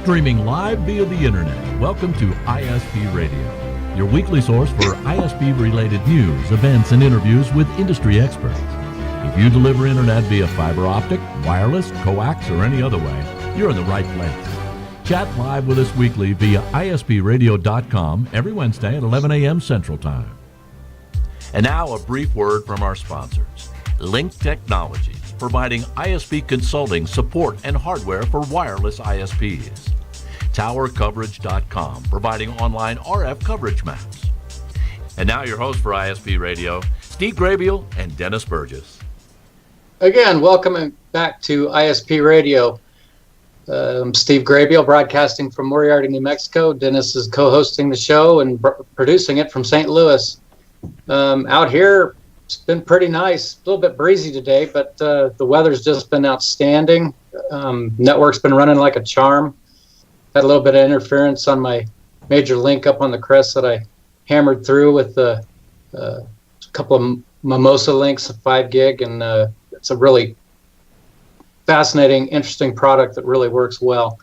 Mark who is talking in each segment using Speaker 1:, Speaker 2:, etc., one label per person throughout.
Speaker 1: Streaming live via the internet. Welcome to ISP Radio, your weekly source for ISP-related news, events, and interviews with industry experts. If you deliver internet via fiber optic, wireless, coax, or any other way, you're in the right place. Chat live with us weekly via ispradio.com every Wednesday at 11 a.m. Central Time. And now a brief word from our sponsors. Link Technologies, providing ISP consulting, support, and hardware for wireless ISPs. TowerCoverage.com, providing online RF coverage maps. And now your host for ISP Radio, Steve Grabiel and Dennis Burgess.
Speaker 2: Again, welcome back to ISP Radio. I'm Steve Grabiel, broadcasting from Moriarty, New Mexico. Dennis is co-hosting the show and producing it from St. Louis. Out here, it's been pretty nice. A little bit breezy today, but the weather's just been outstanding. Network's been running like a charm. Had a little bit of interference on my major link up on the crest that I hammered through with a couple of Mimosa links of 5 gig, and it's a really fascinating, interesting product that really works well.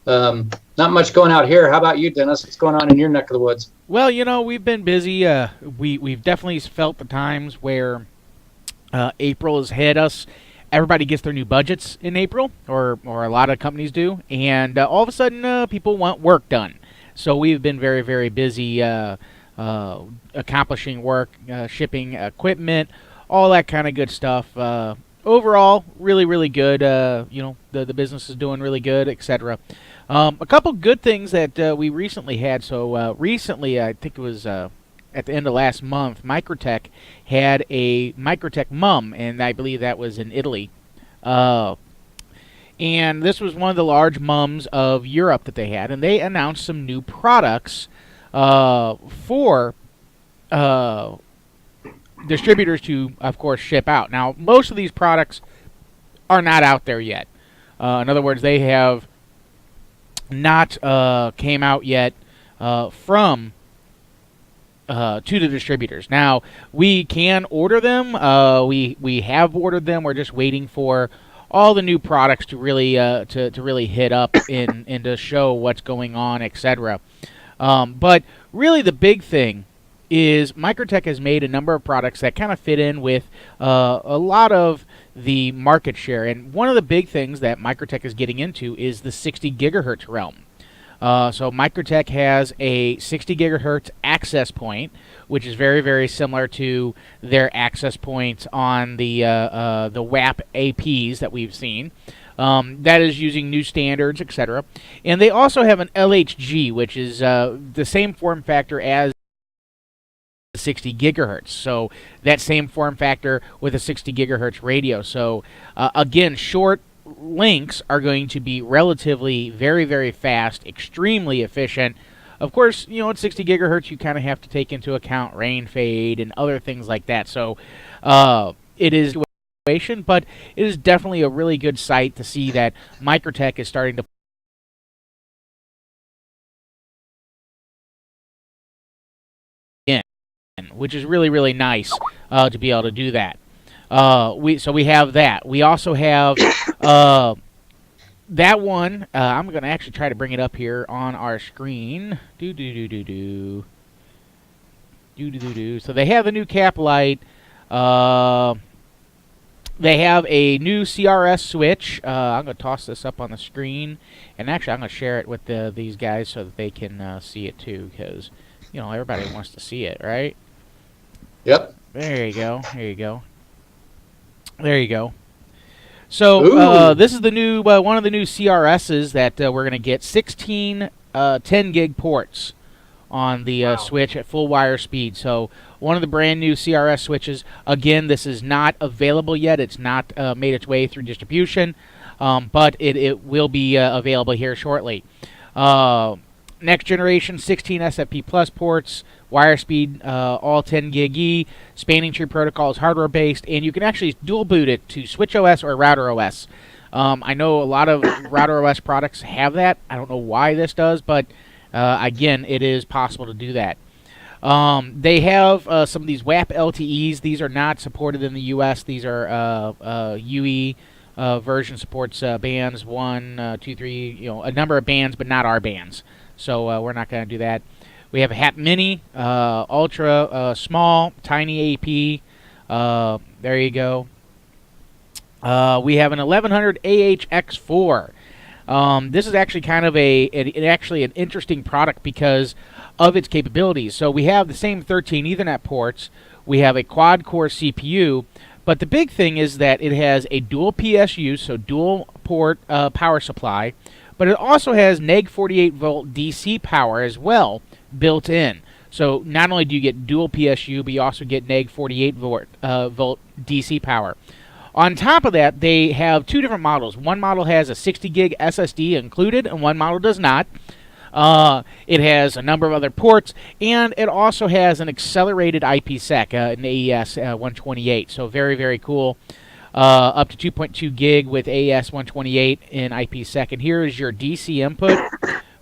Speaker 2: Not much going out here. How about you, Dennis? What's going on in your neck of the woods?
Speaker 3: Well, you know, we've been busy. We've definitely felt the times where April has hit us. Everybody gets their new budgets in April, or a lot of companies do, and all of a sudden people want work done. So we've been very, very busy accomplishing work, shipping equipment, all that kind of good stuff. Overall, really, really good. The business is doing really good, etc. A couple good things that we recently had. So recently, I think it was at the end of last month, Microtek had a Microtek Mum, and I believe that was in Italy. And this was one of the large mums of Europe that they had, and they announced some new products for distributors to, of course, ship out. Now, most of these products are not out there yet. In other words, they have not came out yet from to the distributors. Now, we can order them. We have ordered them. We're just waiting for all the new products to really to really hit up and to show what's going on, etc. But really, the big thing is Microtek has made a number of products that kind of fit in with a lot of the market share. And one of the big things that Microtek is getting into is the 60 gigahertz realm. So Microtek has a 60 gigahertz access point, which is very, very similar to their access points on the WAP APs that we've seen. That is using new standards, etc. And they also have an LHG, which is the same form factor as 60 gigahertz. So that same form factor with a 60 gigahertz radio. So again, short links are going to be relatively very, very fast, extremely efficient. Of course, you know, at 60 gigahertz, you kind of have to take into account rain fade and other things like that. So it is a situation, but it is definitely a really good sight to see that Microtek is starting to which is really, really nice to be able to do that. We have that. We also have that one. I'm going to actually try to bring it up here on our screen. So they have a new cap light. They have a new CRS switch. I'm going to toss this up on the screen, and actually I'm going to share it with these guys so that they can see it too, because you know everybody wants to see it, right?
Speaker 2: Yep.
Speaker 3: There you go. There you go. There you go. So this is the new one of the new CRSs that we're going to get 16 10 gig ports on the switch at full wire speed. So one of the brand new CRS switches. Again, this is not available yet. It's not made its way through distribution, but it will be available here shortly. Next generation 16 SFP Plus ports, wire speed, all 10 gig E, spanning tree protocol is hardware based, and you can actually dual boot it to Switch OS or Router OS. I know a lot of Router OS products have that. I don't know why this does, but again, it is possible to do that. They have some of these WAP LTEs. These are not supported in the US. These are UE version supports bands 1, 2, 3, a number of bands, but not our bands. So we're not going to do that. We have a HAP Mini, ultra small, tiny AP. There you go. We have an 1100 AHX4. This is actually kind of an interesting product because of its capabilities. So we have the same 13 Ethernet ports. We have a quad-core CPU, but the big thing is that it has a dual PSU, so dual port power supply, but it also has neg 48 volt DC power as well built in. So not only do you get dual PSU, but you also get neg 48 volt DC power. On top of that, they have two different models. One model has a 60 gig SSD included, and one model does not. It has a number of other ports, and it also has an accelerated IPsec, an AES 128. So very, very cool. Up to 2.2 gig with AES 128 in IPsec. And here is your DC input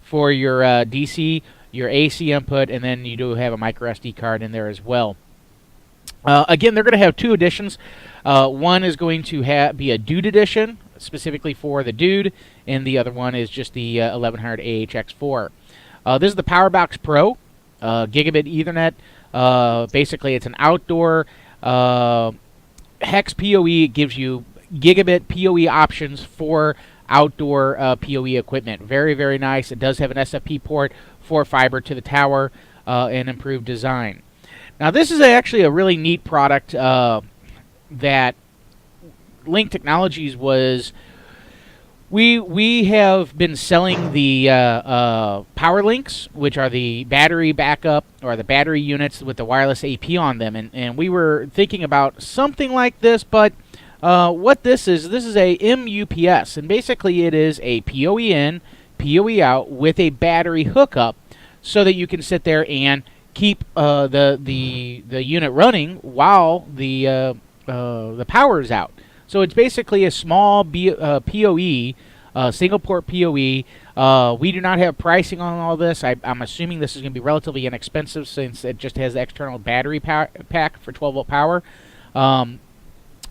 Speaker 3: for your DC, your AC input, and then you do have a micro SD card in there as well. Again, they're going to have two editions. One is going to be a Dude edition, specifically for the Dude, and the other one is just the 1100 AHX4. This is the PowerBox Pro, gigabit Ethernet. Basically, it's an outdoor hex PoE. It gives you gigabit PoE options for outdoor PoE equipment. Very, very nice. It does have an SFP port for fiber to the tower and improved design. Now, this is actually a really neat product that Link Technologies was. We have been selling the Power Links, which are the battery backup or the battery units with the wireless AP on them, and we were thinking about something like this, but what this is a MUPS, and basically it is a PoE in, PoE out with a battery hookup, so that you can sit there and keep the unit running while the power is out. So it's basically a small PoE, single port PoE. We do not have pricing on all this. I'm assuming this is going to be relatively inexpensive since it just has the external battery pack for 12 volt power.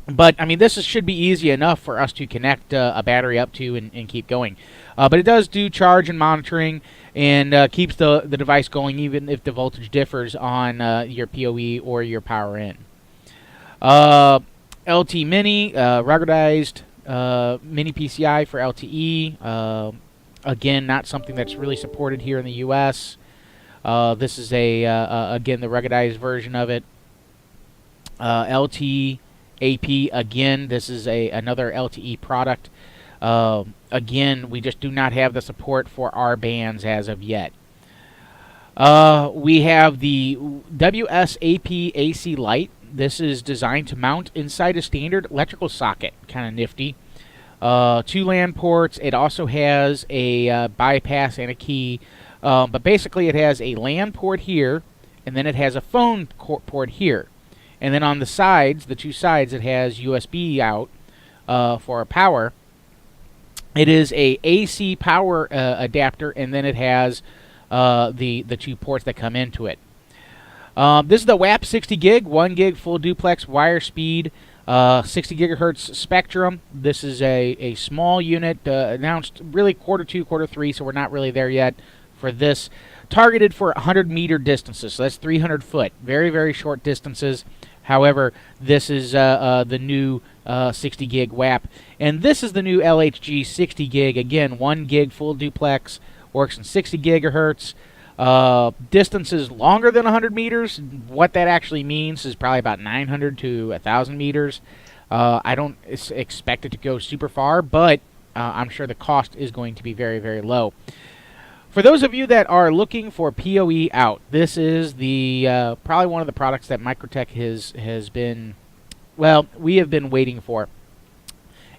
Speaker 3: But I mean, this should be easy enough for us to connect a battery up to and keep going. But it does do charge and monitoring and keeps the device going even if the voltage differs on your PoE or your power in. LT Mini, ruggedized mini PCI for LTE. Again, not something that's really supported here in the U.S. This is again the ruggedized version of it. LT AP, again, this is another LTE product. Again, we just do not have the support for our bands as of yet. We have the WSAP AC Lite. This is designed to mount inside a standard electrical socket. Kind of nifty. 2 LAN ports. It also has a bypass and a key. But basically it has a LAN port here, and then it has a phone port here. And then on the sides, the two sides, it has USB out for power. It is a AC power adapter, and then it has the 2 ports that come into it. This is the WAP 60 gig, 1 gig full duplex wire speed, 60 gigahertz spectrum. This is a small unit, announced really Q2, Q3, so we're not really there yet for this. Targeted for 100 meter distances, so that's 300 foot. Very, very short distances. However, this is the new 60 gig WAP. And this is the new LHG 60 gig. Again, 1 gig full duplex, works in 60 gigahertz. Distances longer than 100 meters. What that actually means is probably about 900 to 1,000 meters. I don't expect it to go super far, but I'm sure the cost is going to be very, very low. For those of you that are looking for PoE out, this is the probably one of the products that Microtek has been, well, we have been waiting for.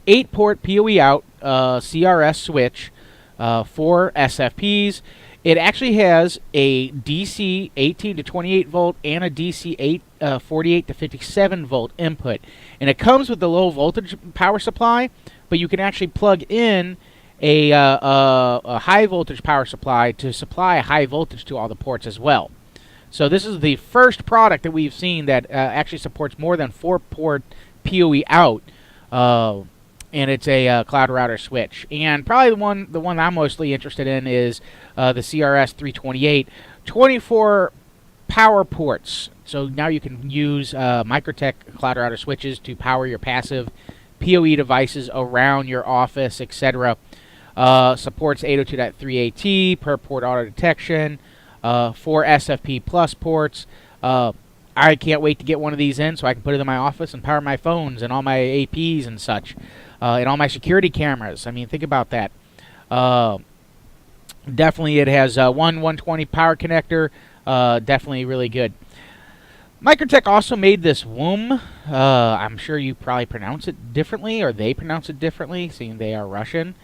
Speaker 3: 8-port PoE out CRS switch for SFPs. It actually has a DC 18 to 28 volt and a DC 48 to 57 volt input. And it comes with the low voltage power supply, but you can actually plug in a high voltage power supply to supply high voltage to all the ports as well. So this is the first product that we've seen that actually supports more than 4-port PoE out. and it's a cloud router switch. And probably the one I'm mostly interested in is the CRS 328, 24 power ports. So now you can use Microtek cloud router switches to power your passive PoE devices around your office, etc. Supports 802.3 AT per port auto detection, 4 SFP plus ports. I can't wait to get one of these in so I can put it in my office and power my phones and all my APs and such, and all my security cameras. I mean, think about that. Definitely it has one 120 power connector. Definitely really good. Microtek also made this WOOM. I'm sure you probably pronounce it differently, or they pronounce it differently, seeing they are Russian.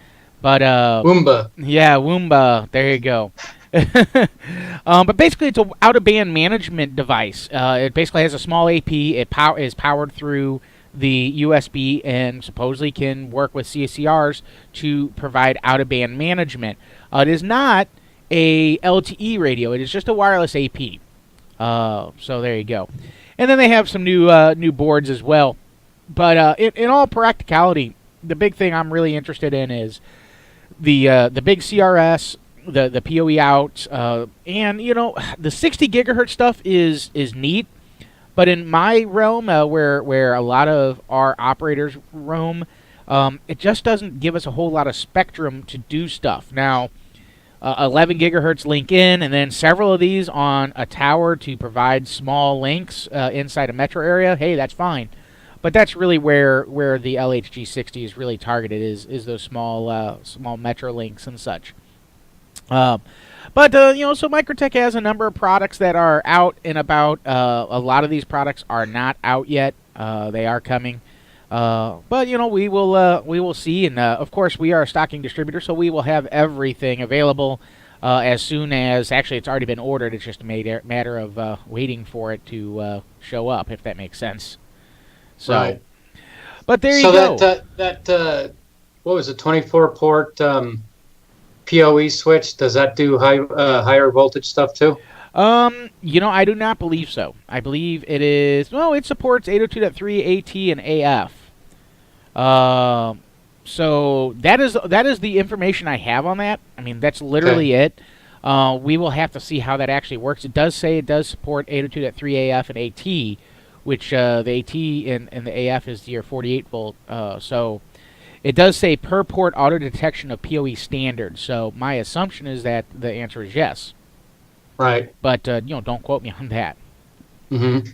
Speaker 3: But
Speaker 2: Woomba.
Speaker 3: Yeah, Woomba. There you go. But basically, it's an out-of-band management device. It basically has a small AP. It is powered through the USB and supposedly can work with CCRs to provide out-of-band management. It is not a LTE radio. It is just a wireless AP. So there you go. And then they have some new boards as well. But in all practicality, the big thing I'm really interested in is the big CRS, the PoE out, and the 60 gigahertz stuff is neat. But in my realm, where a lot of our operators roam, it just doesn't give us a whole lot of spectrum to do stuff. Now, 11 gigahertz link in, and then several of these on a tower to provide small links inside a metro area. Hey, that's fine. But that's really where the LHG60 is really targeted, is those small metro links and such. So Microtek has a number of products that are out and about. A lot of these products are not out yet. They are coming. But we will see, and of course we are a stocking distributor, so we will have everything available as soon as. Actually, it's already been ordered. It's just a matter of waiting for it to show up, if that makes sense. So,
Speaker 2: right.
Speaker 3: But there you go.
Speaker 2: So that what was it? 24 port PoE switch. Does that do higher voltage stuff too?
Speaker 3: I do not believe so. I believe it is. Well, it supports 802.3 AT and AF. So that is the information I have on that. I mean, that's literally it. We will have to see how that actually works. It does say it does support 802.3 AF and AT, which the AT and the AF is your 48 volt. So it does say per port auto detection of PoE standard. So my assumption is that the answer is yes.
Speaker 2: Right.
Speaker 3: But don't quote me on that.
Speaker 2: Mm-hmm.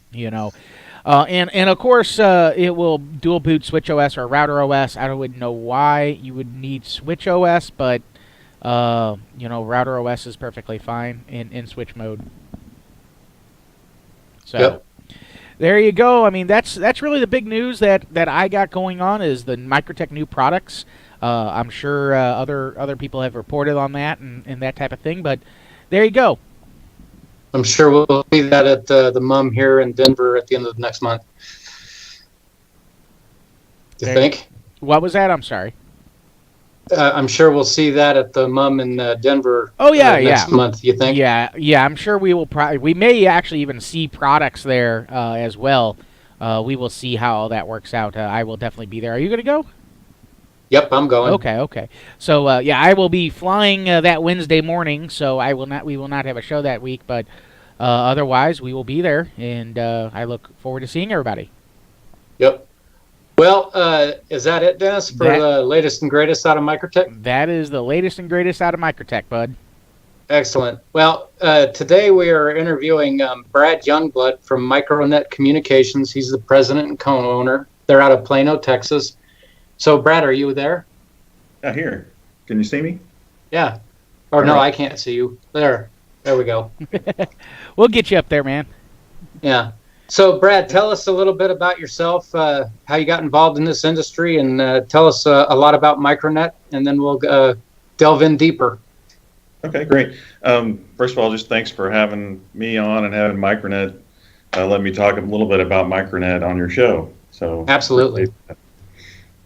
Speaker 3: And of course it will dual boot Switch OS or Router OS. I wouldn't know why you would need Switch OS, but Router OS is perfectly fine in Switch mode. So
Speaker 2: yep.
Speaker 3: There you go. I mean, that's really the big news that I got going on is the Microtek new products. I'm sure other people have reported on that and that type of thing, but there you go.
Speaker 2: I'm sure we'll see that at the MUM here in Denver at the end of next month. Do you think?
Speaker 3: What was that? I'm sorry.
Speaker 2: I'm sure we'll see that at the MUM in Denver.
Speaker 3: Oh yeah,
Speaker 2: next month. You think?
Speaker 3: Yeah. I'm sure we will. We may actually even see products there as well. We will see how all that works out. I will definitely be there. Are you going to go?
Speaker 2: Yep, I'm going.
Speaker 3: Okay. So I will be flying that Wednesday morning. So we will not have a show that week, but otherwise we will be there, and I look forward to seeing everybody.
Speaker 2: Yep. Well, is that it, Dennis, for the latest and greatest out of Microtek?
Speaker 3: That is the latest and greatest out of Microtek, bud.
Speaker 2: Excellent. Well, today we are interviewing Brad Youngblood from Micronet Communications. He's the president and co-owner. They're out of Plano, Texas. So, Brad, are you there?
Speaker 4: Yeah, here. Can you see me?
Speaker 2: Yeah. Or no, I can't see you. There we go.
Speaker 3: We'll get you up there, man.
Speaker 2: Yeah. So, Brad, tell us a little bit about yourself, how you got involved in this industry, and tell us a lot about Micronet, and then we'll delve in deeper.
Speaker 4: Okay, great. First of all, just thanks for having me on and having Micronet let me talk a little bit about Micronet on your show. So
Speaker 2: absolutely.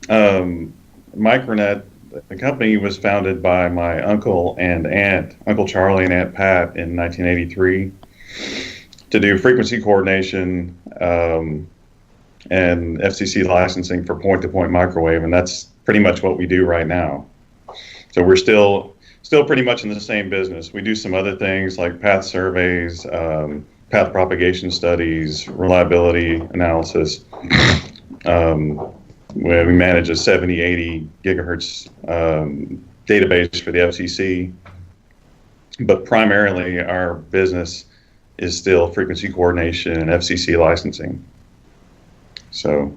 Speaker 4: Micronet, the company was founded by my uncle and aunt, Uncle Charlie and Aunt Pat, in 1983 to do frequency coordination and FCC licensing for point-to-point microwave, and that's pretty much what we do right now. So we're still pretty much in the same business. We do some other things like path surveys, path propagation studies, reliability analysis. Where we manage a 70, 80 gigahertz database for the FCC, but primarily our business is still frequency coordination and FCC licensing. So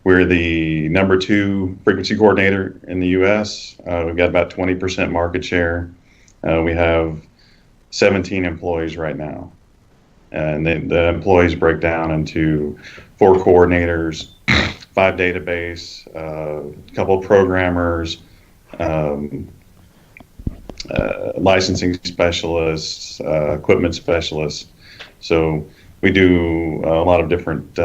Speaker 4: we're the number 2 frequency coordinator in the U.S. We've got about 20% market share. We have 17 employees right now. And the employees break down into 4 coordinators, 5 database, a couple of programmers, licensing specialists, equipment specialists. So we do a lot of different,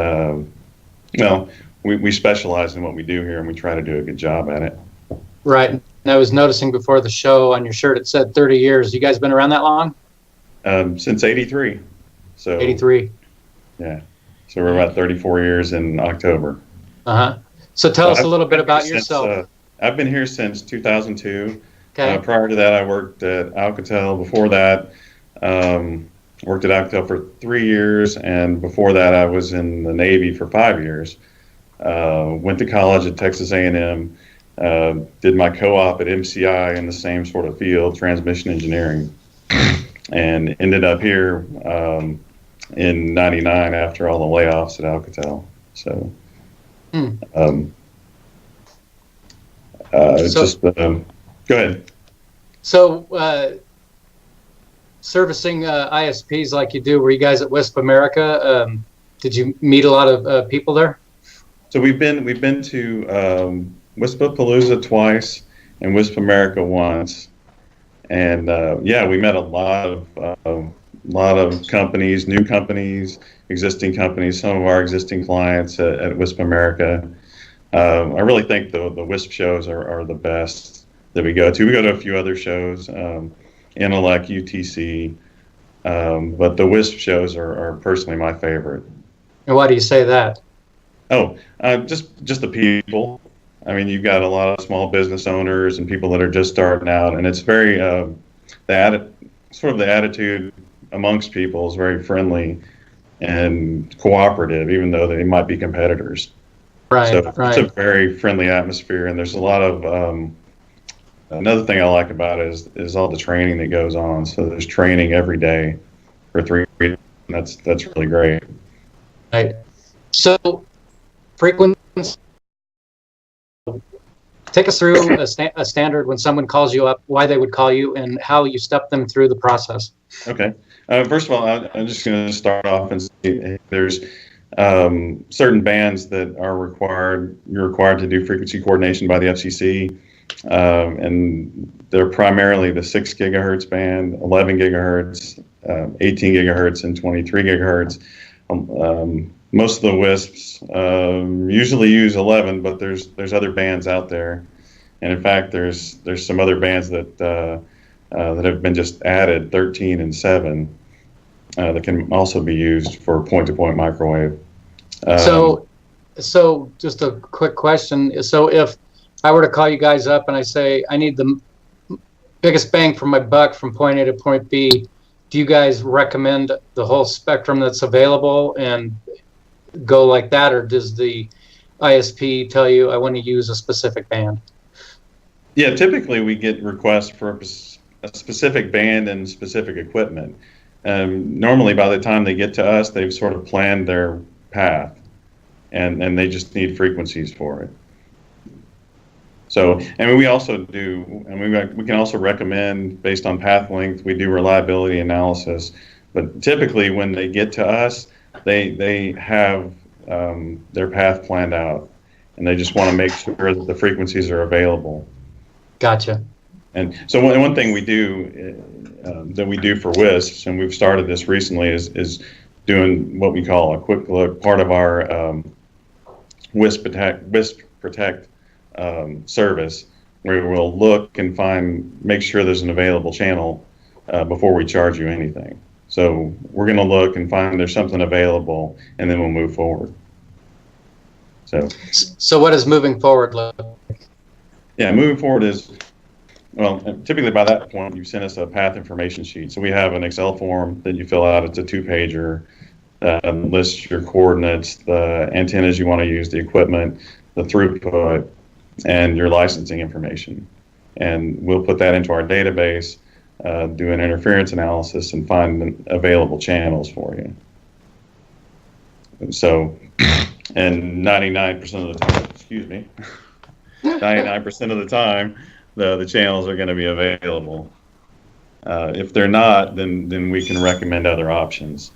Speaker 4: we specialize in what we do here, and we try to do a good job at it.
Speaker 2: Right. And I was noticing before the show on your shirt, it said 30 years. You guys been around that long?
Speaker 4: Since 83. So
Speaker 2: 83.
Speaker 4: Yeah. So we're about 34 years in October.
Speaker 2: Uh-huh. So tell us a little bit about yourself.
Speaker 4: I've been here since 2002.
Speaker 2: Okay.
Speaker 4: Prior to that, I worked at Alcatel. Before that, worked at Alcatel for 3 years, and before that, I was in the Navy for 5 years. Went to college at Texas A&M. Did my co-op at MCI in the same sort of field, transmission engineering, and ended up here in '99 after all the layoffs at Alcatel. So, go ahead.
Speaker 2: So, servicing ISPs like you do, were you guys at WISP America? Did you meet a lot of people there?
Speaker 4: So we've been to WISPapalooza twice and WISP America once, and we met a lot of companies, new companies, existing companies, some of our existing clients at WISP America. I really think the WISP shows are the best that we go to. We go to a few other shows, Intellect, UTC, but the WISP shows are personally my favorite.
Speaker 2: And why do you say that?
Speaker 4: Just the people. I mean, you've got a lot of small business owners and people that are just starting out, and it's very the attitude amongst people is very friendly and cooperative, even though they might be competitors.
Speaker 2: Right.
Speaker 4: So it's a very friendly atmosphere, and there's a lot of another thing I like about it is all the training that goes on. So there's training every day for 3 weeks. That's really great.
Speaker 2: Right. So frequency. Take us through a standard when someone calls you up, why they would call you, and how you step them through the process.
Speaker 4: Okay. First of all, I'm just going to start off and say there's certain bands that are required. You're required to do frequency coordination by the FCC, and they're primarily the 6 gigahertz band, 11 gigahertz, 18 gigahertz, and 23 gigahertz. Most of the WISPs usually use 11, but there's other bands out there, and in fact, there's some other bands that have been just added, 13 and 7, that can also be used for point-to-point microwave.
Speaker 2: So just a quick question. So if I were to call you guys up and I say I need the biggest bang for my buck from point A to point B, do you guys recommend the whole spectrum that's available and go like that, or does the ISP tell you I want to use a specific band?
Speaker 4: Yeah, typically we get requests for a specific band and specific equipment. Normally by the time they get to us, they've sort of planned their path, and they just need frequencies for it. So, and we also do, and we can also recommend based on path length. We do reliability analysis, but typically when they get to us, they have their path planned out, and they just want to make sure that the frequencies are available.
Speaker 2: Gotcha.
Speaker 4: And so one thing we do that we do for WISPs, and we've started this recently, is doing what we call a quick look, part of our WISP Protect service, where we'll look and make sure there's an available channel before we charge you anything. So we're going to look and find there's something available, and then we'll move forward.
Speaker 2: So what does moving forward look like?
Speaker 4: Yeah, moving forward is, well, typically by that point, you send us a path information sheet. So we have an Excel form that you fill out. It's a 2-pager. Lists your coordinates, the antennas you want to use, the equipment, the throughput, and your licensing information. And we'll put that into our database, do an interference analysis, and find available channels for you. So, and 99% of the time, 99% of the time, the channels are going to be available. If they're not, then we can recommend other options.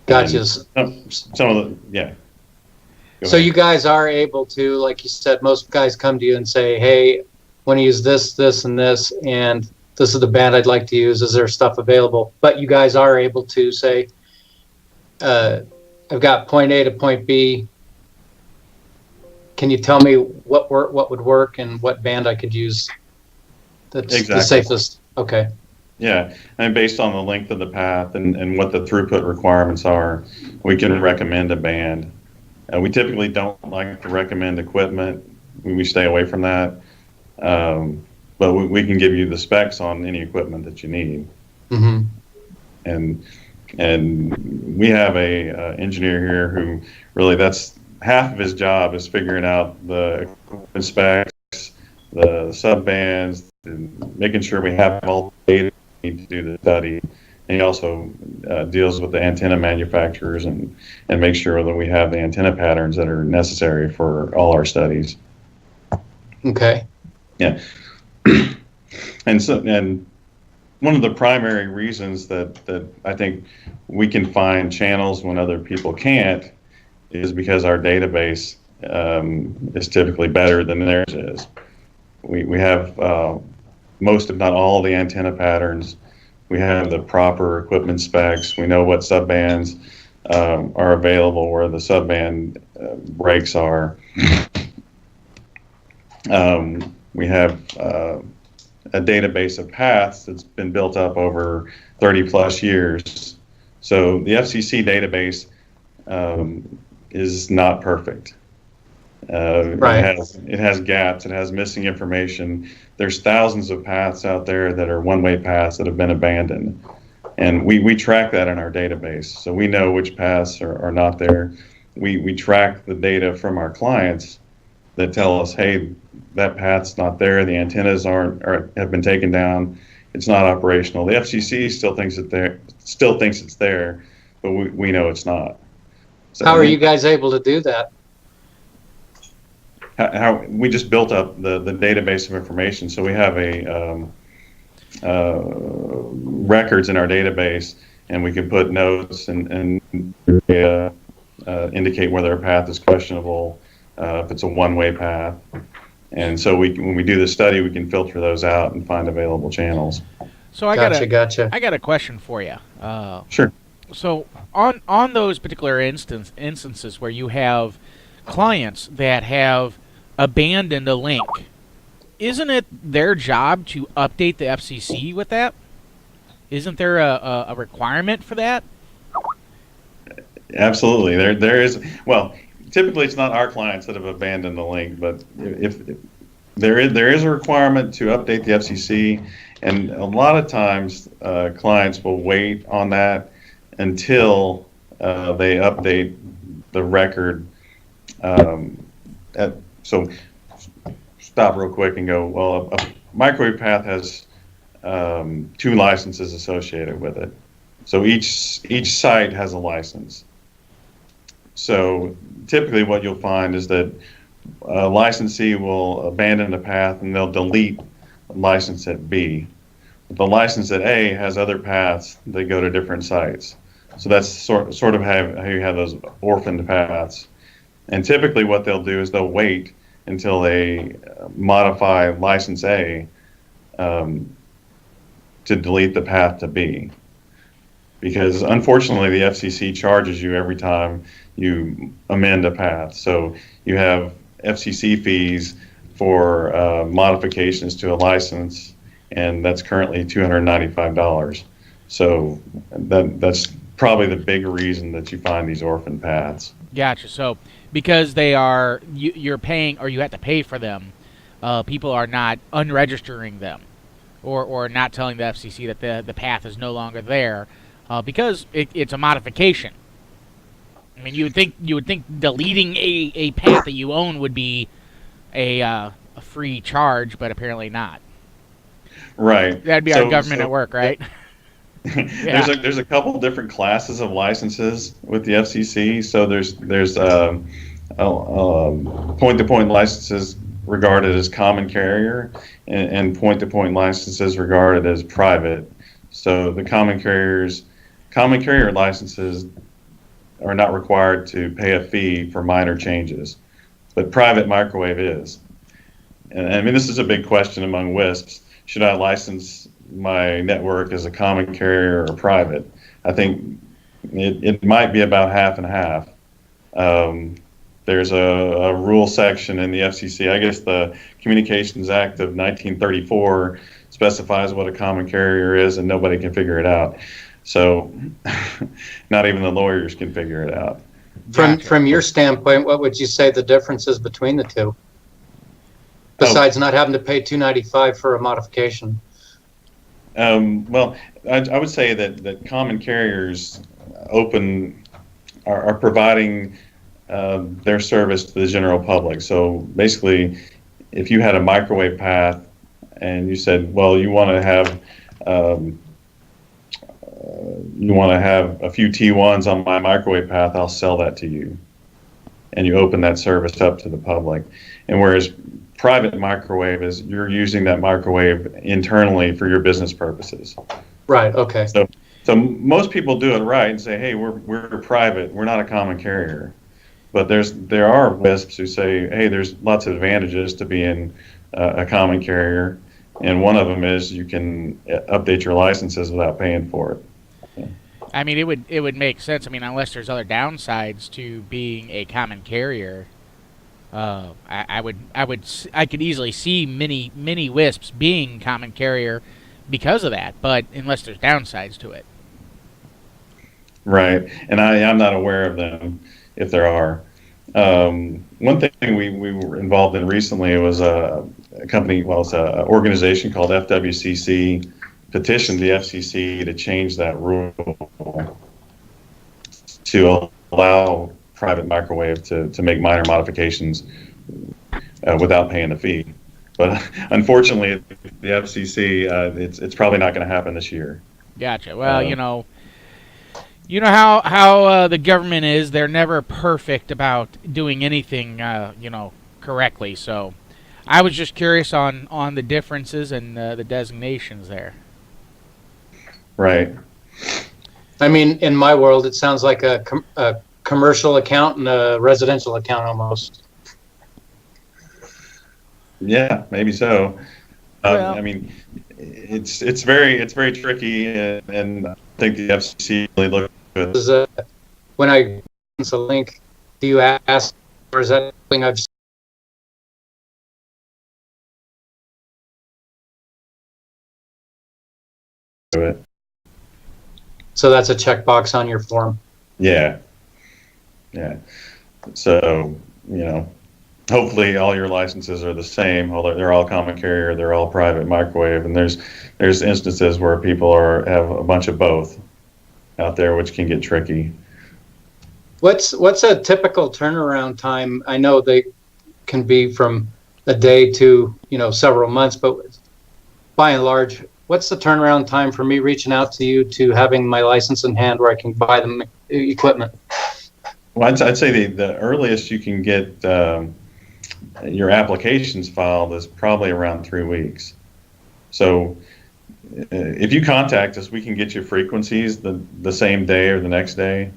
Speaker 2: Gotcha.
Speaker 4: Some of the, yeah.
Speaker 2: So you guys are able to, like you said, most guys come to you and say, hey, I want to use this, this, and this, and this is the band I'd like to use. Is there stuff available? But you guys are able to say, I've got point A to point B. Can you tell me what would work and what band I could use that's
Speaker 4: Exactly.
Speaker 2: the safest? Okay.
Speaker 4: Yeah, and based on the length of the path and what the throughput requirements are, we can recommend a band. We typically don't like to recommend equipment. We stay away from that. But we can give you the specs on any equipment that you need.
Speaker 2: Mm-hmm.
Speaker 4: And we have a engineer here who really, that's half of his job, is figuring out the equipment specs, the sub bands, and making sure we have all the data we need to do the study. And he also deals with the antenna manufacturers and make sure that we have the antenna patterns that are necessary for all our studies.
Speaker 2: Okay.
Speaker 4: Yeah. And one of the primary reasons that I think we can find channels when other people can't is because our database is typically better than theirs is. We have most, if not all, the antenna patterns. We have the proper equipment specs. We know what subbands are available, where the subband breaks are. We have a database of paths that's been built up over 30 plus years. So the FCC database is not perfect.
Speaker 2: Right.
Speaker 4: It has gaps. It has missing information. There's thousands of paths out there that are one-way paths that have been abandoned. And we track that in our database. So we know which paths are not there. We track the data from our clients that tell us, hey, that path's not there. The antennas have been taken down. It's not operational. The FCC still thinks it's there, but we know it's not. So
Speaker 2: how are you guys able to do that?
Speaker 4: How we just built up the database of information. So we have records in our database, and we can put notes and indicate whether a path is questionable, if it's a one-way path. And so when we do the study, we can filter those out and find available channels.
Speaker 3: So I
Speaker 2: Gotcha.
Speaker 3: I got a question for you.
Speaker 4: Sure.
Speaker 3: So on those particular instances where you have clients that have abandoned a link, isn't it their job to update the FCC with that? Isn't there a requirement for that?
Speaker 4: Absolutely. There is. Well, typically it's not our clients that have abandoned the link, but if there is a requirement to update the FCC, and a lot of times clients will wait on that until they update the record. So stop real quick and go, well, a microwave path has 2 licenses associated with it. So each site has a license. So typically what you'll find is that a licensee will abandon a path and they'll delete a license at B. But the license at A has other paths that go to different sites. So that's sort of how you have those orphaned paths. And typically what they'll do is they'll wait until they modify license A to delete the path to B. Because unfortunately the FCC charges you every time you amend a path. So you have FCC fees for modifications to a license, and that's currently $295. So that's probably the big reason that you find these orphan paths.
Speaker 3: Gotcha. So because they are you're paying, or you have to pay for them, people are not unregistering them, or not telling the FCC that the path is no longer there, because it's a modification. I mean, you would think deleting a path that you own would be a free charge, but apparently not.
Speaker 4: Right.
Speaker 3: That'd be our government at work, right?
Speaker 4: Yeah. There's a couple different classes of licenses with the FCC. So there's point-to-point licenses regarded as common carrier, and point-to-point licenses regarded as private. So the common carrier licenses are not required to pay a fee for minor changes, but private microwave is. And I mean, this is a big question among WISPs. Should I license my network as a common carrier or private? I think it might be about half and half. There's a rule section in the FCC. I guess the Communications Act of 1934 specifies what a common carrier is, and nobody can figure it out. So not even the lawyers can figure it out.
Speaker 2: From your standpoint, what would you say the difference is between the two? Besides not having to pay $295 for a modification.
Speaker 4: Well, I would say that common carriers are providing their service to the general public. So basically, if you had a microwave path and you said, well, you want to have a few T1s on my microwave path, I'll sell that to you. And you open that service up to the public. And whereas private microwave is you're using that microwave internally for your business purposes.
Speaker 2: Right. Okay.
Speaker 4: So most people do it right and say, hey, we're private, we're not a common carrier. But there are WISPs who say, hey, there's lots of advantages to being a common carrier, and one of them is you can update your licenses without paying for it. Yeah.
Speaker 3: I mean, it would make sense. I mean, unless there's other downsides to being a common carrier, I could easily see many WISPs being common carrier because of that. But unless there's downsides to it,
Speaker 4: right? And I'm not aware of them, if there are. One thing we were involved in recently was a company, well, it's an organization called FWCC, petitioned the FCC to change that rule to allow private microwave to make minor modifications without paying the fee. But unfortunately, the FCC, it's probably not going to happen this year.
Speaker 3: Gotcha. Well, you know how the government is. They're never perfect about doing anything, correctly. So I was just curious on the differences and the designations there.
Speaker 4: Right.
Speaker 2: I mean, in my world, it sounds like a commercial account and a residential account almost.
Speaker 4: Yeah, maybe so.
Speaker 3: Well,
Speaker 4: I mean, it's very tricky, and I think the FCC really looked at it.
Speaker 2: When I send a link, do you ask, or is that something I've
Speaker 4: to it?
Speaker 2: So that's a checkbox on your form.
Speaker 4: Yeah. So, hopefully all your licenses are the same, although they're all common carrier, they're all private microwave, and there's instances where people have a bunch of both out there, which can get tricky.
Speaker 2: What's a typical turnaround time? I know they can be from a day to several months, but by and large, what's the turnaround time for me reaching out to you to having my license in hand where I can buy the equipment?
Speaker 4: Well, I'd say the earliest you can get your applications filed is probably around 3 weeks. So if you contact us, we can get you frequencies the same day or the next day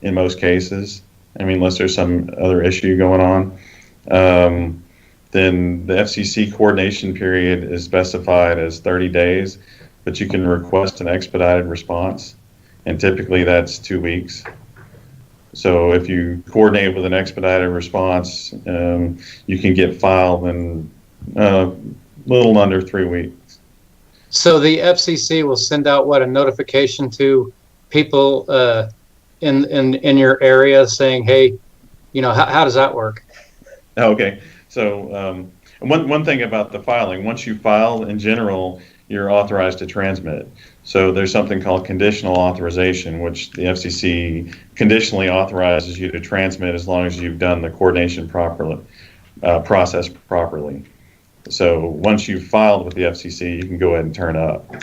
Speaker 4: in most cases. I mean, unless there's some other issue going on. Then the FCC coordination period is specified as 30 days, but you can request an expedited response, and typically that's 2 weeks. So if you coordinate with an expedited response, you can get filed in a little under 3 weeks.
Speaker 2: So the FCC will send out a notification to people in your area saying, hey, how does that work?
Speaker 4: Okay. So one thing about the filing, once you file, in general, you're authorized to transmit. So there's something called conditional authorization, which the FCC conditionally authorizes you to transmit as long as you've done the coordination process properly. So once you've filed with the FCC, you can go ahead and turn up.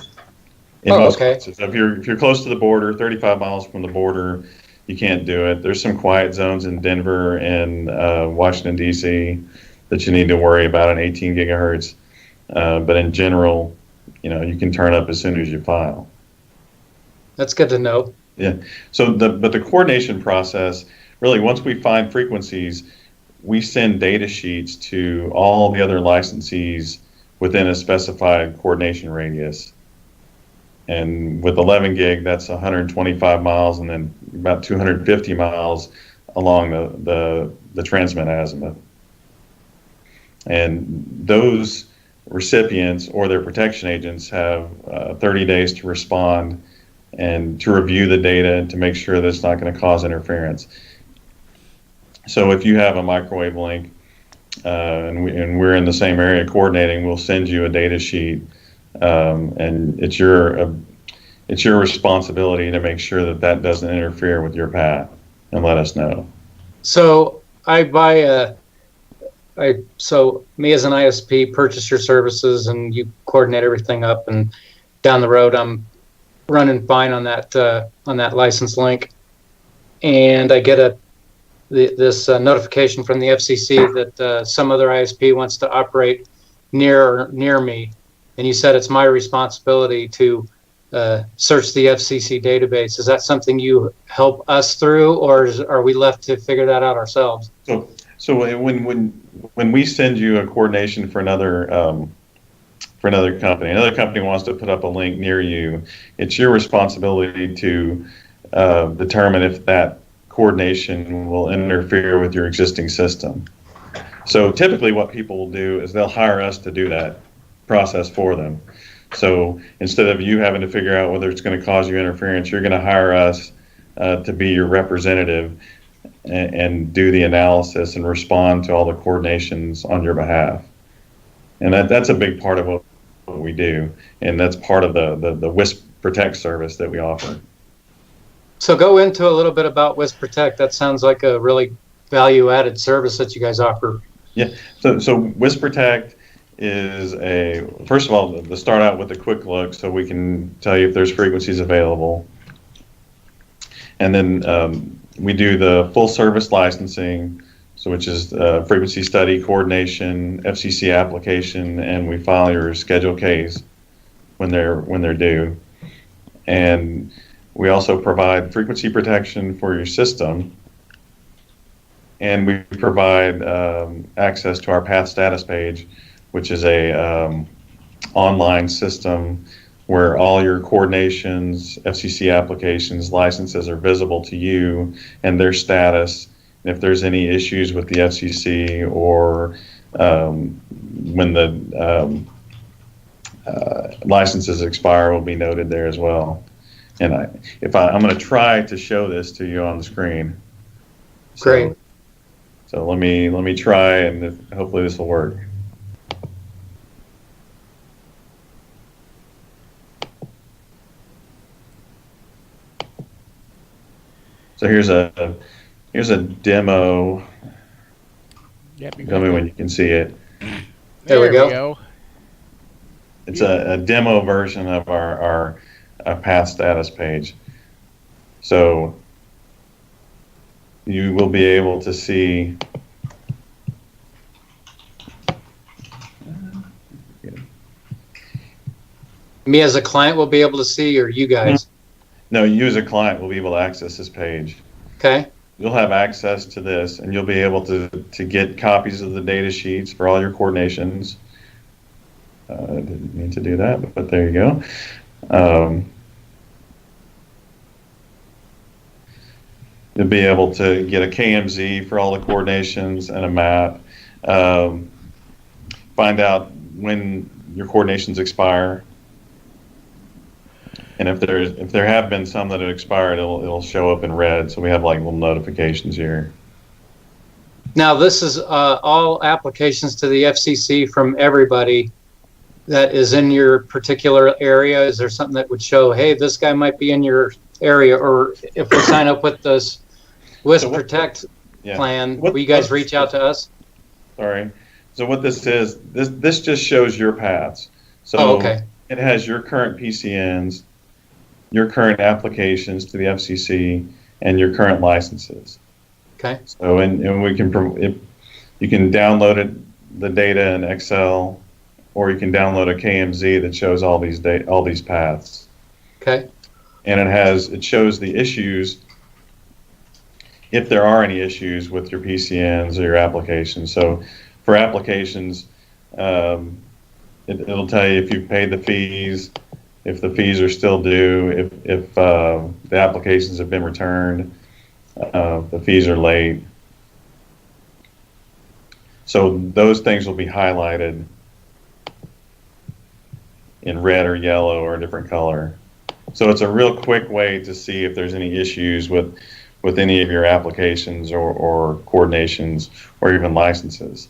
Speaker 4: In most cases, if you're close to the border, 35 miles from the border, you can't do it. There's some quiet zones in Denver and Washington, D.C. that you need to worry about at 18 gigahertz. But in general, you can turn up as soon as you file.
Speaker 2: That's good to know.
Speaker 4: Yeah. So but the coordination process, really, once we find frequencies, we send data sheets to all the other licensees within a specified coordination radius. And with 11 gig, that's 125 miles, and then about 250 miles along the transmit azimuth. And those recipients or their protection agents have 30 days to respond and to review the data and to make sure that it's not going to cause interference. So if you have a microwave link and we're in the same area coordinating, we'll send you a data sheet. And it's your responsibility to make sure that doesn't interfere with your path, and let us know.
Speaker 2: So so me as an ISP purchase your services and you coordinate everything up, and down the road I'm running fine on that license link, and I get this notification from the FCC that some other ISP wants to operate near me. And you said it's my responsibility to search the FCC database. Is that something you help us through, or are we left to figure that out ourselves?
Speaker 4: So when we send you a coordination for another company wants to put up a link near you, it's your responsibility to determine if that coordination will interfere with your existing system. So typically what people will do is they'll hire us to do that process for them. So instead of you having to figure out whether it's going to cause you interference, you're going to hire us to be your representative and do the analysis and respond to all the coordinations on your behalf. And that's a big part of what we do, and that's part of the WISP Protect service that we offer.
Speaker 2: So go into a little bit about WISP Protect. That sounds like a really value-added service that you guys offer.
Speaker 4: Yeah. So WISP Protect is first of all, to start out with a quick look so we can tell you if there's frequencies available. And then we do the full service licensing, which is frequency study, coordination, FCC application, and we file your Schedule Ks when they're due. And we also provide frequency protection for your system, and we provide access to our path status page, which is a online system where all your coordinations, FCC applications, licenses are visible to you and their status. And if there's any issues with the FCC or when the licenses expire, will be noted there as well. And I'm going to try to show this to you on the screen.
Speaker 2: Great.
Speaker 4: So let me try, and hopefully this will work. So here's a demo.
Speaker 3: Yep,
Speaker 4: Tell me when you can see it.
Speaker 2: There we go.
Speaker 4: It's a demo version of our path status page. So you will be able to see
Speaker 2: me as a client will be able to see, or you guys?
Speaker 4: No, you as a client will be able to access this page.
Speaker 2: Okay.
Speaker 4: You'll have access to this, and you'll be able to get copies of the data sheets for all your coordinations. I didn't mean to do that, but there you go. You'll be able to get a KMZ for all the coordinations and a map. Find out when your coordinations expire, And if there have been some that have expired, it'll show up in red. So we have like little notifications here.
Speaker 2: Now, this is all applications to the FCC from everybody that is in your particular area. Is there something that would show, hey, this guy might be in your area? Or if we sign up with this WISP Protect plan, will you guys reach out to us?
Speaker 4: Sorry. So what this is, this just shows your paths. So
Speaker 2: okay.
Speaker 4: It has your current PCNs, your current applications to the FCC, and your current licenses.
Speaker 2: Okay.
Speaker 4: So and we can you can download the data in Excel, or you can download a KMZ that shows all these paths.
Speaker 2: Okay.
Speaker 4: And it shows the issues, if there are any issues with your PCNs or your applications. So for applications, it'll tell you if you've paid the fees, if the fees are still due, if the applications have been returned, the fees are late. So those things will be highlighted in red or yellow or a different color. So it's a real quick way to see if there's any issues with any of your applications or coordinations or even licenses.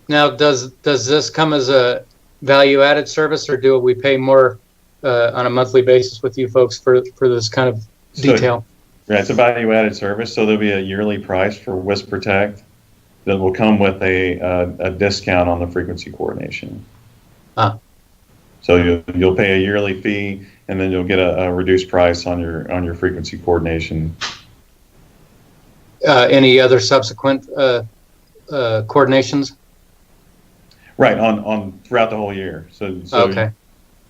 Speaker 2: Now, does this come as a value-added service, or do we pay more on a monthly basis with you folks for this kind of detail?
Speaker 4: Yeah, it's a value-added service, so there'll be a yearly price for WISP Protect that will come with a discount on the frequency coordination.
Speaker 2: Ah.
Speaker 4: So you'll pay a yearly fee, and then you'll get a reduced price on your frequency coordination.
Speaker 2: Any other subsequent coordinations?
Speaker 4: Right, on throughout the whole year. So
Speaker 2: okay.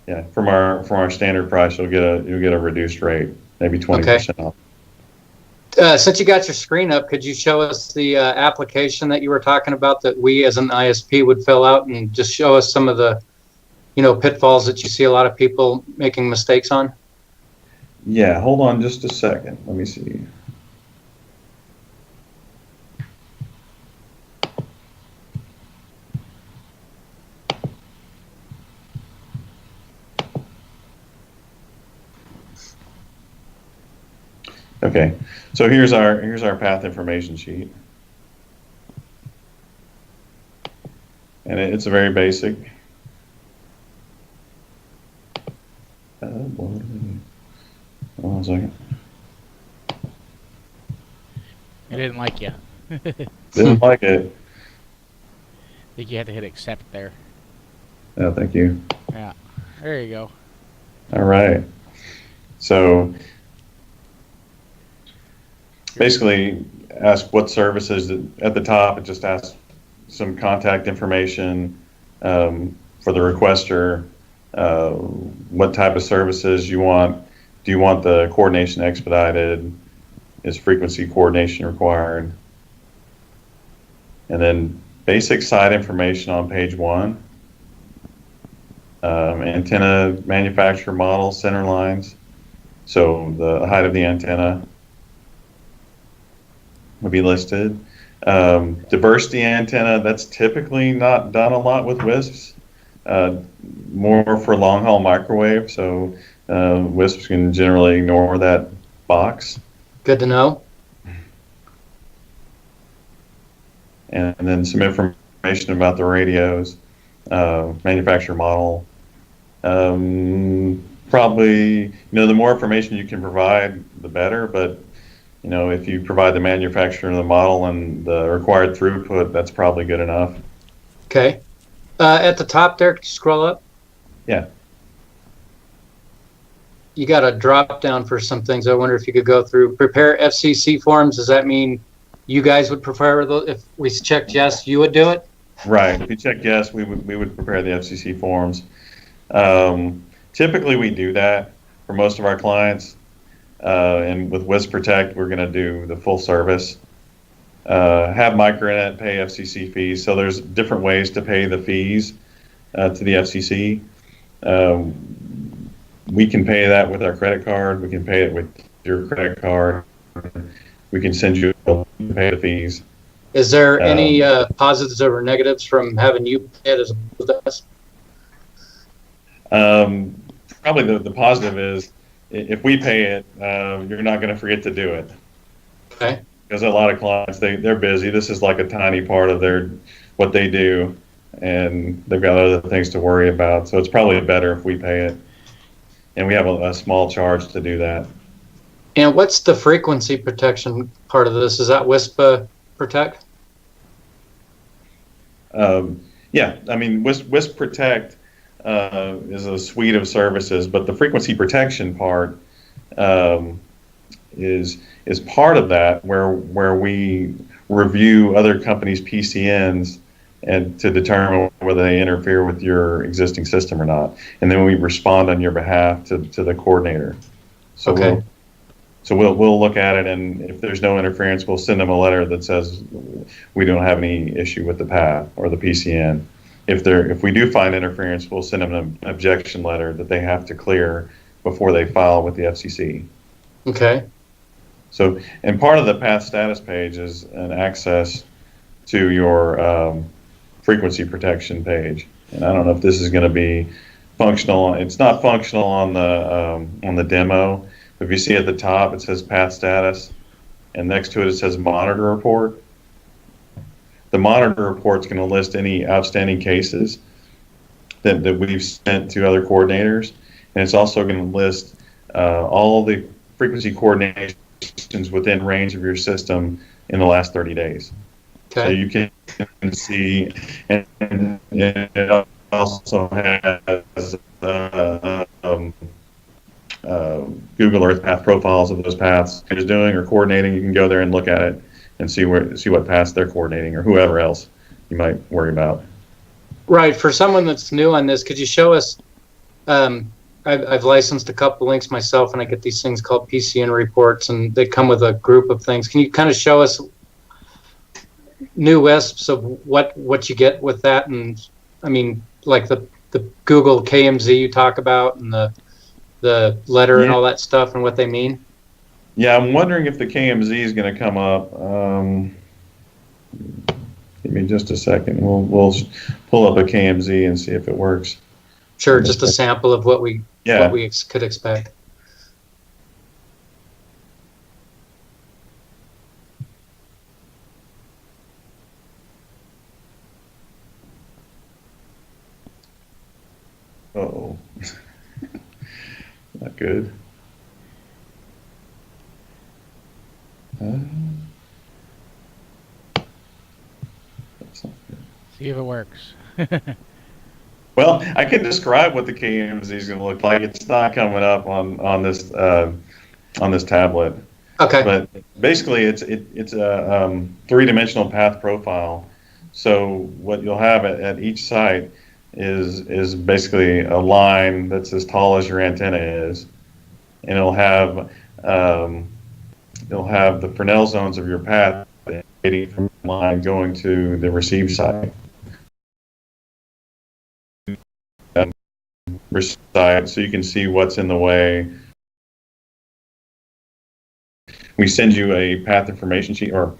Speaker 4: Yeah, from our standard price, you'll get a reduced rate, maybe 20% off.
Speaker 2: Since you got your screen up, could you show us the application that you were talking about that we as an ISP would fill out, and just show us some of the pitfalls that you see a lot of people making mistakes on?
Speaker 4: Yeah, hold on just a second. Let me see. Okay, so here's our path information sheet, and it's a very basic. Hold on a second.
Speaker 3: I didn't like you.
Speaker 4: Didn't like it.
Speaker 3: I think you had to hit accept there.
Speaker 4: Oh, thank you.
Speaker 3: Yeah, there you go.
Speaker 4: All right. So basically, ask what services at the top. It just asks some contact information for the requester. What type of services you want? Do you want the coordination expedited? Is frequency coordination required? And then basic site information on page 1. Antenna manufacturer model, center lines. So the height of the antenna would be listed. Diversity antenna, that's typically not done a lot with WISPs. More for long haul microwave, so WISPs can generally ignore that box.
Speaker 2: Good to know.
Speaker 4: And then some information about the radios, manufacturer model. Probably, the more information you can provide, the better, but if you provide the manufacturer and the model and the required throughput, that's probably good enough.
Speaker 2: Okay. At the top there, could you scroll up?
Speaker 4: Yeah.
Speaker 2: You got a drop down for some things. I wonder if you could go through. Prepare FCC forms. Does that mean you guys would prefer those? If we checked yes, you would do it?
Speaker 4: Right. If you check yes, we would prepare the FCC forms. Typically, we do that for most of our clients. And with WISP Protect, we're going to do the full service. Have Micronet pay FCC fees. So there's different ways to pay the fees to the FCC. We can pay that with our credit card. We can pay it with your credit card. We can send you a bill to pay the fees.
Speaker 2: Is there any positives or negatives from having you pay it as opposed to us?
Speaker 4: Probably the positive is if we pay it, you're not going to forget to do it.
Speaker 2: Okay.
Speaker 4: Because a lot of clients, they're busy. This is like a tiny part of what they do, and they've got other things to worry about. So it's probably better if we pay it, and we have a small charge to do that.
Speaker 2: And what's the frequency protection part of this? Is that WISPA Protect?
Speaker 4: Yeah, I mean, WISP Protect is a suite of services, but the frequency protection part is part of that, where we review other companies' PCNs and to determine whether they interfere with your existing system or not, and then we respond on your behalf to the coordinator. So
Speaker 2: Okay.
Speaker 4: we'll look at it, and if there's no interference, we'll send them a letter that says we don't have any issue with the path or the PCN. If we do find interference, we'll send them an objection letter that they have to clear before they file with the FCC.
Speaker 2: Okay.
Speaker 4: So, and part of the path status page is an access to your frequency protection page. And I don't know if this is going to be functional. It's not functional on the demo. If you see at the top, it says path status, and next to it, it says monitor report. The monitor report is going to list any outstanding cases that we've sent to other coordinators, and it's also going to list all the frequency coordinations within range of your system in the last 30 days.
Speaker 2: Okay.
Speaker 4: So you can see, and it also has Google Earth path profiles of those paths you're doing or coordinating. You can go there and look at it and see what paths they're coordinating, or whoever else you might worry about.
Speaker 2: Right. For someone that's new on this, could you show us? I've licensed a couple links myself, and I get these things called PCN reports, and they come with a group of things. Can you kind of show us new WISPs of what you get with that? And I mean, like the Google KMZ you talk about, and the letter and all that stuff, and what they mean.
Speaker 4: Yeah, I'm wondering if the KMZ is going to come up. Give me just a second. We'll pull up a KMZ and see if it works.
Speaker 2: Sure, just a sample of what we could expect.
Speaker 4: Uh-oh. Not good. That's not good.
Speaker 3: See if it works.
Speaker 4: Well, I can describe what the KMZ is going to look like. It's not coming up on this tablet.
Speaker 2: Okay.
Speaker 4: But basically, it's a three-dimensional path profile. So what you'll have at each site is basically a line that's as tall as your antenna is, and it'll have the Fresnel zones of your path emanating from the line going to the receive site. So you can see what's in the way. We send you a path information sheet, a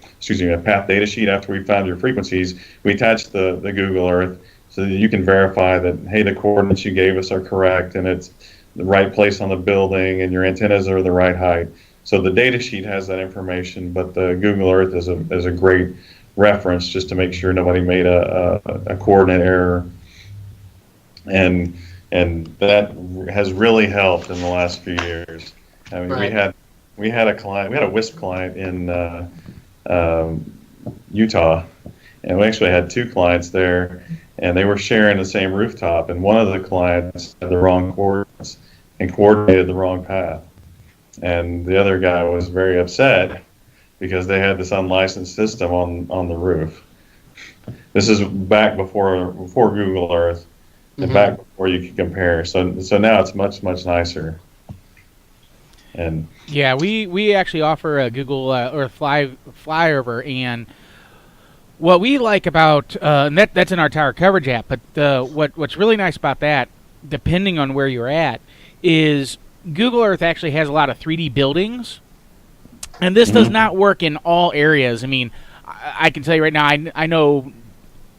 Speaker 4: path data sheet after we found your frequencies. We attach the Google Earth so that you can verify that, hey, the coordinates you gave us are correct and it's the right place on the building and your antennas are the right height. So the data sheet has that information, but the Google Earth is a great reference just to make sure nobody made a coordinate error. And that has really helped in the last few years. I mean,
Speaker 2: Right.
Speaker 4: we had a WISP client in Utah, and we actually had two clients there, and they were sharing the same rooftop, and one of the clients had the wrong coordinates and coordinated the wrong path. And the other guy was very upset because they had this unlicensed system on the roof. This is back before Google Earth. And back before you could compare, so now it's much nicer. And
Speaker 3: yeah, we actually offer a Google Earth flyover, and what we like about and that's in our tower coverage app. But what's really nice about that, depending on where you're at, is Google Earth actually has a lot of 3D buildings, and this does not work in all areas. I mean, I can tell you right now, I know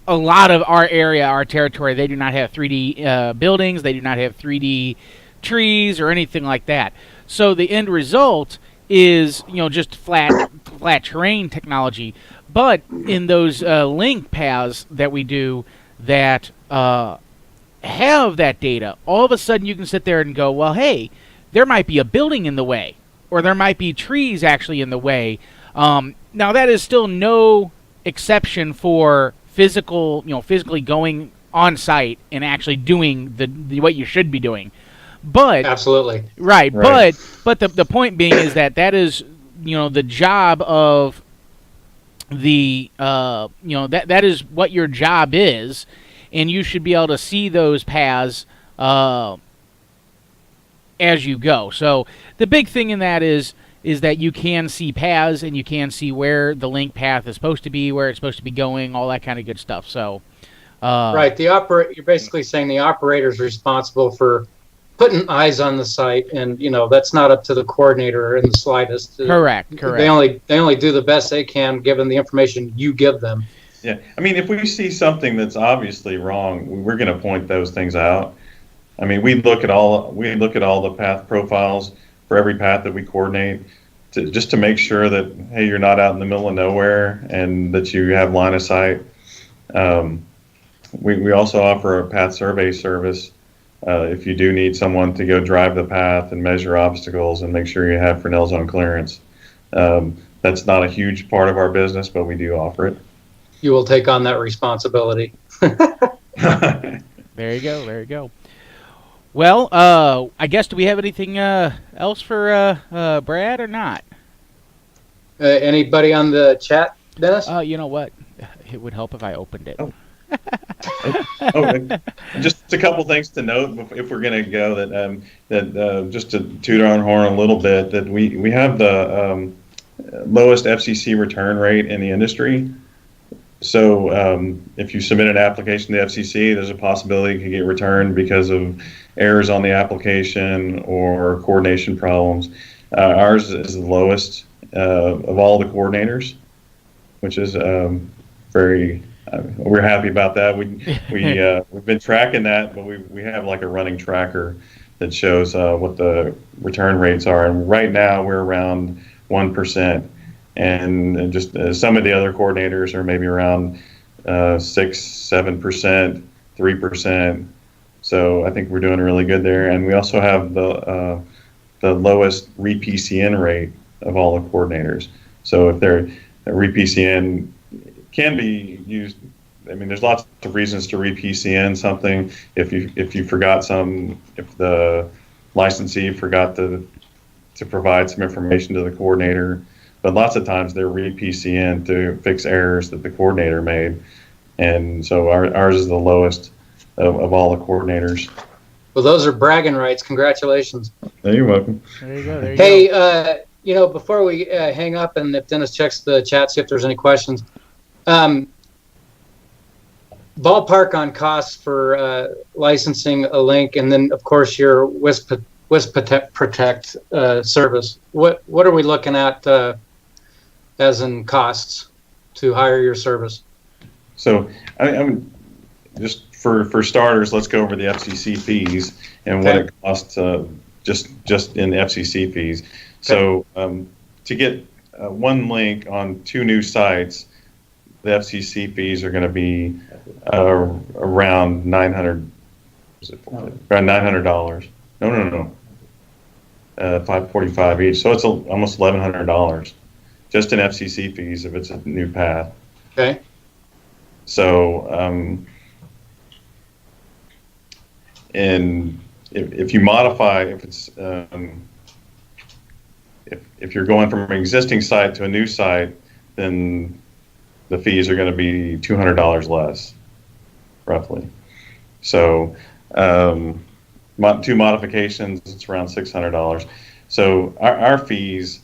Speaker 3: a lot of our area, our territory, they do not have 3D buildings. They do not have 3D trees or anything like that. So the end result is, just flat terrain technology. But in those link paths that we do that have that data, all of a sudden you can sit there and go, well, hey, there might be a building in the way, or there might be trees actually in the way. Now that is still no exception for physically going on site and actually doing the what you should be doing. But
Speaker 2: absolutely
Speaker 3: right. But the point being is that is the job of the that is what your job is, and you should be able to see those paths as you go. So the big thing in that is that you can see paths, and you can see where the link path is supposed to be, where it's supposed to be going, all that kind of good stuff. So
Speaker 2: right, you're basically saying the operator is responsible for putting eyes on the site, and that's not up to the coordinator in the slightest.
Speaker 3: Correct.
Speaker 2: They only do the best they can given the information you give them.
Speaker 4: Yeah, I mean, if we see something that's obviously wrong, we're going to point those things out. I mean, we look at all the path profiles for every path that we coordinate, just to make sure that, hey, you're not out in the middle of nowhere and that you have line of sight. We also offer a path survey service. If you do need someone to go drive the path and measure obstacles and make sure you have Fresnel zone clearance. That's not a huge part of our business, but we do offer it.
Speaker 2: You will take on that responsibility.
Speaker 3: There you go. Well, I guess, do we have anything else for Brad or not?
Speaker 2: Anybody on the chat, Dennis?
Speaker 3: You know what? It would help if I opened it.
Speaker 4: Oh. Just a couple things to note if we're going to go, that just to toot our own horn a little bit, that we have the lowest FCC return rate in the industry. So if you submit an application to the FCC, there's a possibility it could get returned because of errors on the application or coordination problems. Ours is the lowest of all the coordinators, which is very. We're happy about that. We've been tracking that, but we have like a running tracker that shows what the return rates are, and right now we're around 1%, and just some of the other coordinators are maybe around 6-7%, 3%. So I think we're doing really good there, and we also have the lowest re-PCN rate of all the coordinators. So if they're re-PCN can be used. I mean, there's lots of reasons to re-PCN something. If you forgot if the licensee forgot to provide some information to the coordinator, but lots of times they're re-PCN to fix errors that the coordinator made, and so ours is the lowest of all the coordinators.
Speaker 2: Well, those are bragging rights. Congratulations.
Speaker 4: You're welcome.
Speaker 3: There you go.
Speaker 2: Hey, before we hang up, and if Dennis checks the chat, see if there's any questions. Ballpark on costs for licensing a link, and then of course your WISP Protect service. What are we looking at as in costs to hire your service?
Speaker 4: So I'm just for starters, let's go over the FCC fees and what it costs just in the FCC fees. Okay. So to get one link on 2 new sites, the FCC fees are going to be around $900. Around $900. No. $545 each. So it's almost $1,100 just in FCC fees if it's a new path.
Speaker 2: Okay.
Speaker 4: So and if you modify, if it's if you're going from an existing site to a new site, then the fees are going to be $200 less, roughly. So 2 modifications, it's around $600. So our fees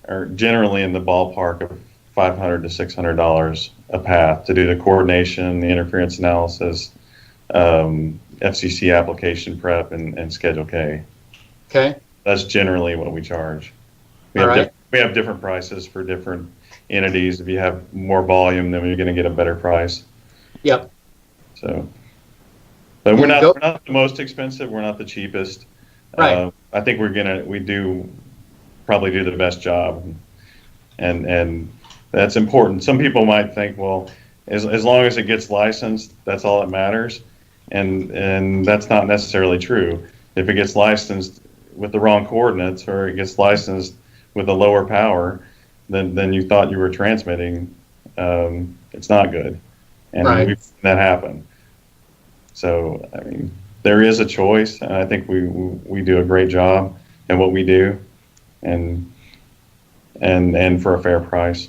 Speaker 4: are generally in the ballpark of $500 to $600 a path to do the coordination, the interference analysis, FCC application prep, and Schedule K.
Speaker 2: Okay.
Speaker 4: That's generally what we charge. We have different prices for different entities. If you have more volume, then you're going to get a better price.
Speaker 2: Yep.
Speaker 4: So, but we're not the most expensive. We're not the cheapest.
Speaker 2: Right.
Speaker 4: I think we do probably do the best job, and that's important. Some people might think, well, as long as it gets licensed, that's all that matters, and that's not necessarily true. If it gets licensed with the wrong coordinates, or it gets licensed with a lower power than you thought you were transmitting, it's not good, and
Speaker 2: Right.
Speaker 4: we've seen that happen. So, I mean, there is a choice, and I think we do a great job in what we do, and for a fair price.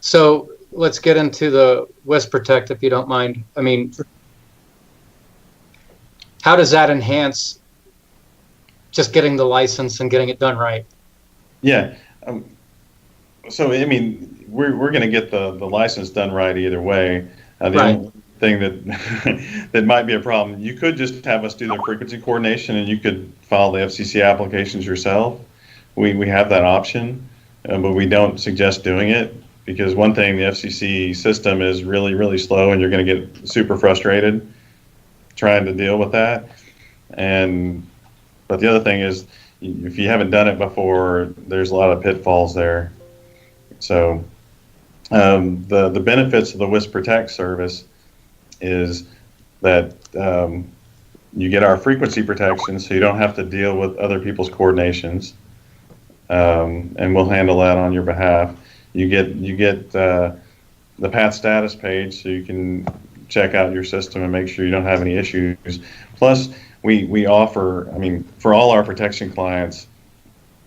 Speaker 2: So let's get into the Wisp Protect, if you don't mind. I mean, how does that enhance just getting the license and getting it done right?
Speaker 4: Yeah. So, I mean, we're going to get the license done right either way. The
Speaker 2: Right.
Speaker 4: only thing that that might be a problem, you could just have us do the frequency coordination, and you could file the FCC applications yourself. We have that option, but we don't suggest doing it, because one thing, the FCC system is really, really slow, and you're going to get super frustrated trying to deal with that. But the other thing is, if you haven't done it before, there's a lot of pitfalls there. So the benefits of the Wisp Protect service is that you get our frequency protection, so you don't have to deal with other people's coordinations, and we'll handle that on your behalf. You get the path status page, so you can check out your system and make sure you don't have any issues. Plus, we offer, I mean, for all our protection clients,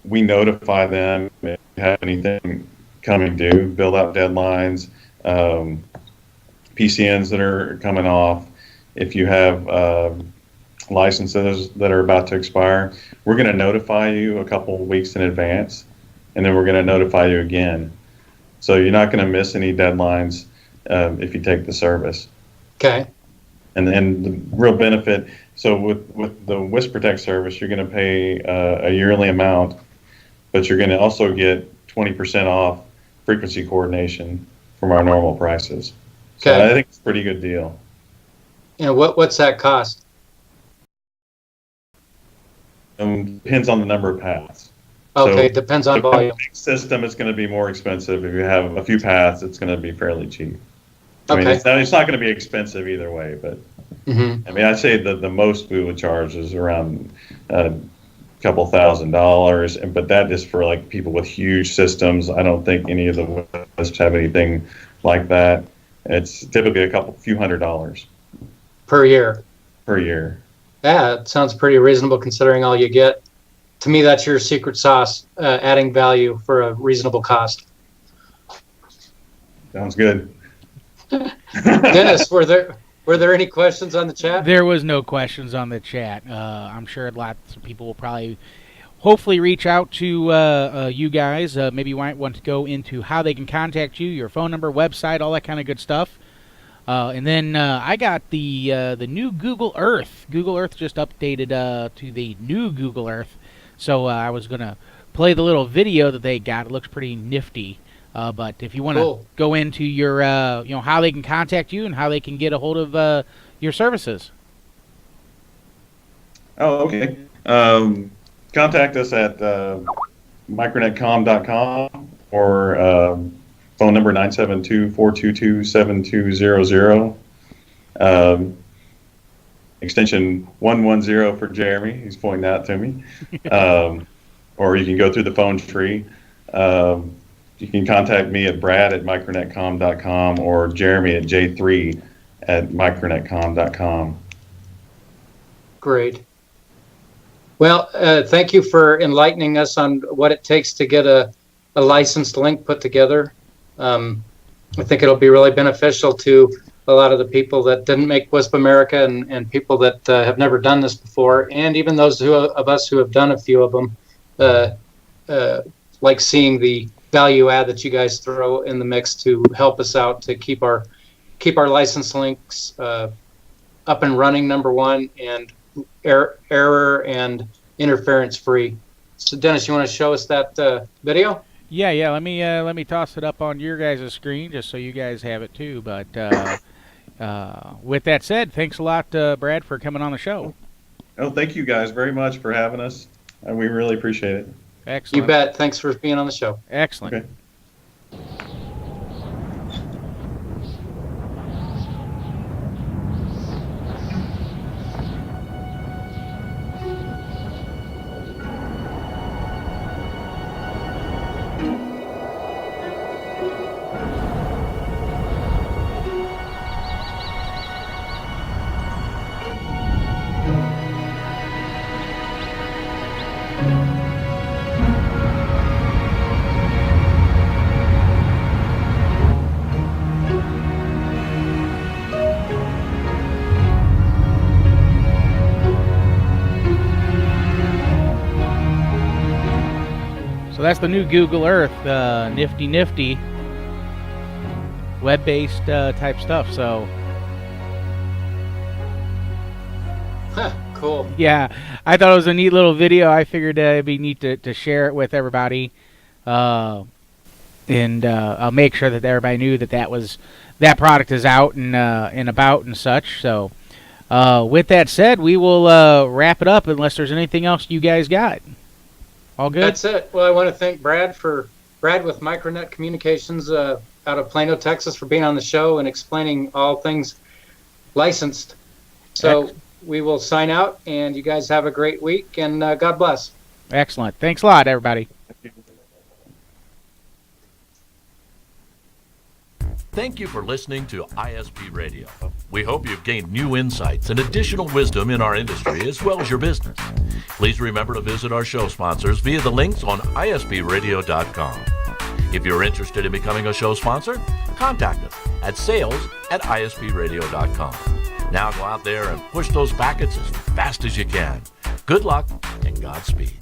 Speaker 4: we notify them if they have anything coming due, build out deadlines, PCNs that are coming off. If you have licenses that are about to expire, we're going to notify you a couple of weeks in advance, and then we're going to notify you again. So you're not going to miss any deadlines if you take the service.
Speaker 2: Okay.
Speaker 4: And then the real benefit, so with the Wisp Protect service, you're going to pay a yearly amount, but you're going to also get 20% off frequency coordination from our normal prices. So
Speaker 2: Okay.
Speaker 4: I think it's a pretty good deal.
Speaker 2: And what's that cost?
Speaker 4: Depends on the number of paths.
Speaker 2: Okay,
Speaker 4: So
Speaker 2: depends on
Speaker 4: if you have a
Speaker 2: volume.
Speaker 4: big system, it's going to be more expensive. If you have a few paths, it's going to be fairly cheap. I mean,
Speaker 2: Okay.
Speaker 4: it's not going to be expensive either way, but
Speaker 2: Mm-hmm.
Speaker 4: I mean, I'd say the most we would charge is around a couple $1,000, but that is for like people with huge systems. I don't think any of the Wisps have anything like that. It's typically a few $100s
Speaker 2: Per year.
Speaker 4: per year.
Speaker 2: Yeah, it sounds pretty reasonable considering all you get. To me, that's your secret sauce, adding value for a reasonable cost.
Speaker 4: Sounds good.
Speaker 2: Dennis, were there any questions on the chat?
Speaker 3: There was no questions on the chat. I'm sure lots of people will probably, hopefully, reach out to you guys. Maybe you might want to go into how they can contact you, your phone number, website, all that kind of good stuff. And then I got the new Google Earth. Google Earth just updated to the new Google Earth. So I was going to play the little video that they got. It looks pretty nifty. But if you want to
Speaker 2: Cool.
Speaker 3: go into your, how they can contact you and how they can get a hold of your services.
Speaker 4: Oh, okay. Contact us at micronetcom.com or phone number 972-422-7200. Extension 110 for Jeremy. He's pointing out to me. Or you can go through the phone tree. You can contact me at brad@micronetcom.com or Jeremy at j3@micronetcom.com. Great.
Speaker 2: Well, thank you for enlightening us on what it takes to get a licensed link put together. I think it'll be really beneficial to a lot of the people that didn't make Wisp America and people that have never done this before, and even those of us who have done a few of them, like seeing the value add that you guys throw in the mix to help us out to keep our license links up and running, number one, and error and interference free. So Dennis, you want to show us that video?
Speaker 3: Yeah. Let me toss it up on your guys' screen just so you guys have it too. But With that said, thanks a lot, Brad, for coming on the show.
Speaker 4: Oh, thank you guys very much for having us. We really appreciate it.
Speaker 3: Excellent.
Speaker 2: You bet. Thanks for being on the show.
Speaker 3: Excellent.
Speaker 4: Okay.
Speaker 3: So that's the new Google Earth, nifty web-based type stuff. So
Speaker 2: Cool.
Speaker 3: yeah, I thought it was a neat little video. I figured it'd be neat to share it with everybody, and I'll make sure that everybody knew that product is out and about and such. So with that said, we will wrap it up unless there's anything else you guys got. All good?
Speaker 2: That's it. Well, I want to thank Brad with Micronet Communications out of Plano, Texas, for being on the show and explaining all things licensed. So we will sign out, and you guys have a great week, and God bless.
Speaker 3: Excellent. Thanks a lot, everybody.
Speaker 1: Thank you for listening to ISP Radio. We hope you've gained new insights and additional wisdom in our industry as well as your business. Please remember to visit our show sponsors via the links on ispradio.com. If you're interested in becoming a show sponsor, contact us at sales@ispradio.com. Now go out there and push those packets as fast as you can. Good luck and Godspeed.